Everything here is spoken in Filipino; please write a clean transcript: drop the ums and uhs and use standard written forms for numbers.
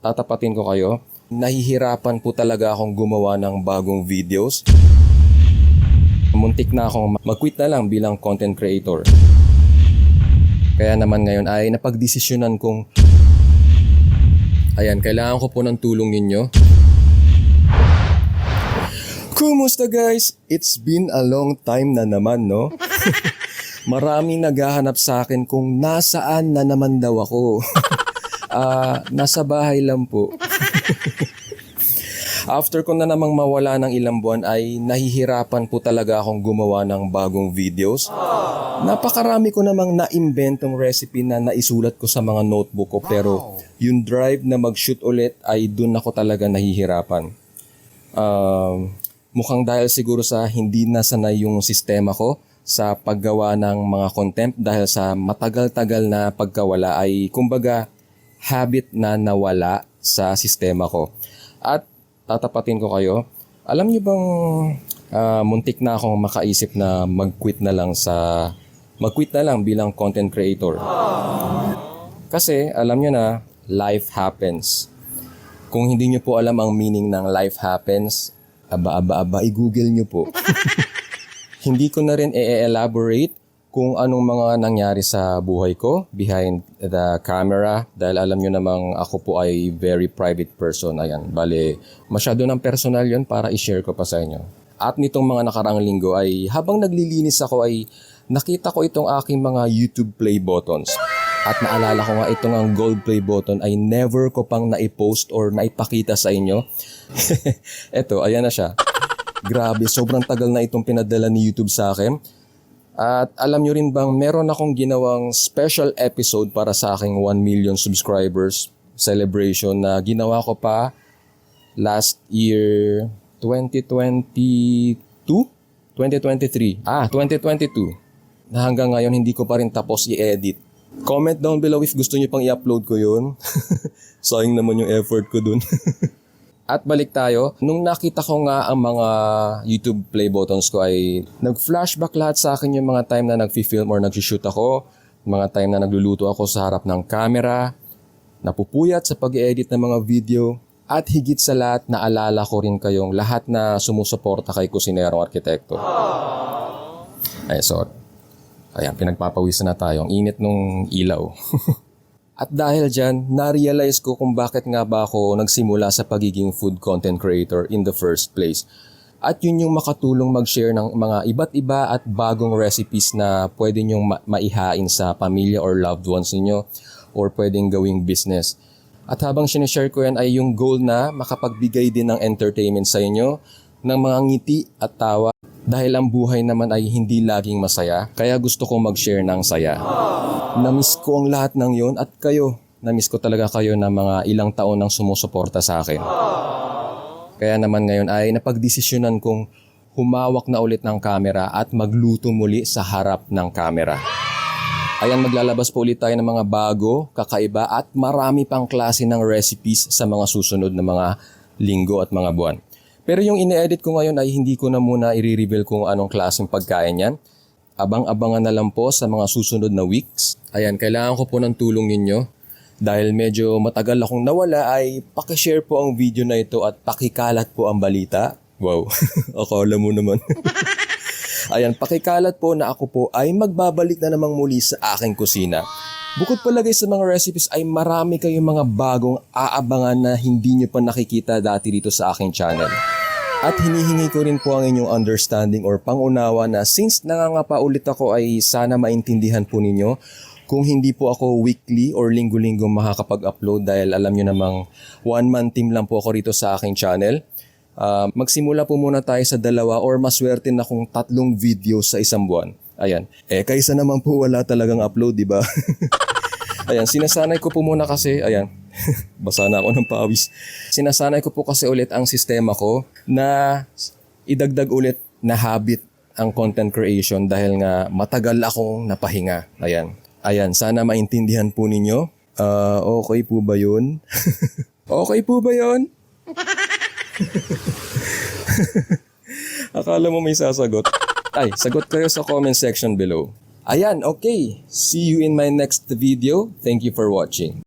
tatapatin ko kayo, nahihirapan po talaga akong gumawa ng bagong videos. Muntik na akong mag-quit na lang bilang content creator. Kaya naman ngayon ay napagdesisyonan kong kailangan ko po ng tulong ninyo. Kumusta guys? It's been a long time na naman, no? Maraming naghahanap sa akin kung nasaan na naman daw ako. Nasa bahay lang po. After ko na namang mawala ng ilang buwan ay nahihirapan po talaga akong gumawa ng bagong videos. Napakarami ko namang na-inventong recipe na naisulat ko sa mga notebook ko, pero yung drive na mag-shoot ulit ay dun ako talaga nahihirapan. Mukhang dahil siguro sa hindi nasanay yung sistema ko sa paggawa ng mga content dahil sa matagal-tagal na pagkawala ay kumbaga habit na nawala sa sistema ko. At tatapatin ko kayo, alam niyo bang muntik na akong makaisip na mag-quit na lang bilang content creator. Kasi alam niyo na, life happens. Kung hindi niyo po alam ang meaning ng life happens, i-google niyo po. Hindi ko na rin i-elaborate kung anong mga nangyari sa buhay ko behind the camera dahil alam nyo namang ako po ay very private person. Bale, masyado ng personal yon para i-share ko pa sa inyo. At nitong mga nakaraang linggo ay habang naglilinis ako ay nakita ko itong aking mga YouTube play buttons. At naalala ko nga itong ang gold play button ay never ko pang naipost or naipakita sa inyo. Eto, ayan na siya. Grabe, sobrang tagal na itong pinadala ni YouTube sa akin. At alam nyo rin bang meron akong ginawang special episode para sa aking 1 million subscribers celebration na ginawa ko pa last year 2022? 2023. 2022. Na hanggang ngayon hindi ko pa rin tapos i-edit. Comment down below if gusto nyo pang i-upload ko yun. Sayang naman yung effort ko dun. At balik tayo, nung nakita ko nga ang mga YouTube play buttons ko ay nag-flashback lahat sa akin yung mga time na nag-film or nag-shoot ako, mga time na nagluluto ako sa harap ng camera, napupuyat sa pag-edit ng mga video, at higit sa lahat naalala ko rin kayong lahat na sumusuporta kay Kusinerong Arkitekto. Sorry. Ayan, pinagpapawisan na tayo. Ang init nung ilaw. At dahil dyan, na-realize ko kung bakit nga ba ako nagsimula sa pagiging food content creator in the first place. At yun yung makatulong mag-share ng mga iba't iba at bagong recipes na pwede nyong maihain sa pamilya or loved ones niyo or pwedeng gawing business. At habang sinishare ko yan ay yung goal na makapagbigay din ng entertainment sa inyo, ng mga ngiti at tawa. Dahil ang buhay naman ay hindi laging masaya, kaya gusto kong mag-share ng saya. Namiss ko ang lahat ng yon at kayo. Namiss ko talaga kayo na mga ilang taon nang sumusuporta sa akin. Kaya naman ngayon ay napagdesisyonan kong humawak na ulit ng camera at magluto muli sa harap ng camera. Ayan, maglalabas po ulit tayo ng mga bago, kakaiba at marami pang klase ng recipes sa mga susunod na mga linggo at mga buwan. Pero yung ine-edit ko ngayon ay hindi ko na muna i-reveal kung anong klaseng pagkain yan. Abang-abangan na lang po sa mga susunod na weeks. Ayan, kailangan ko po ng tulong ninyo. Dahil medyo matagal akong nawala ay pakishare po ang video na ito at pakikalat po ang balita. Wow, akala mo naman. Ayan, pakikalat po na ako po ay magbabalik na namang muli sa aking kusina. Bukod palagay sa mga recipes ay marami kayong mga bagong aabangan na hindi nyo pa nakikita dati dito sa aking channel. At hinihingi ko rin po ang inyong understanding or pangunawa na since nangangapa ulit ako ay sana maintindihan po ninyo kung hindi po ako weekly or linggo-linggo makakapag-upload dahil alam nyo namang one-man team lang po ako rito sa aking channel. Magsimula po muna tayo sa 2 or maswerte na kung 3 videos sa isang buwan. Ayan. Kaysa naman po wala talagang upload, di ba? Ayan, sinasanay ko po muna kasi, ayan, basa na ako ng pawis. Sinasanay ko po kasi ulit ang sistema ko na idagdag ulit na habit ang content creation dahil nga matagal akong napahinga. Ayan. Ayan, sana maintindihan po ninyo. Okay po ba yun? Okay po ba yun? Akala mo may sasagot. Ay, sagot kayo sa comment section below. Ayan, okay. See you in my next video. Thank you for watching.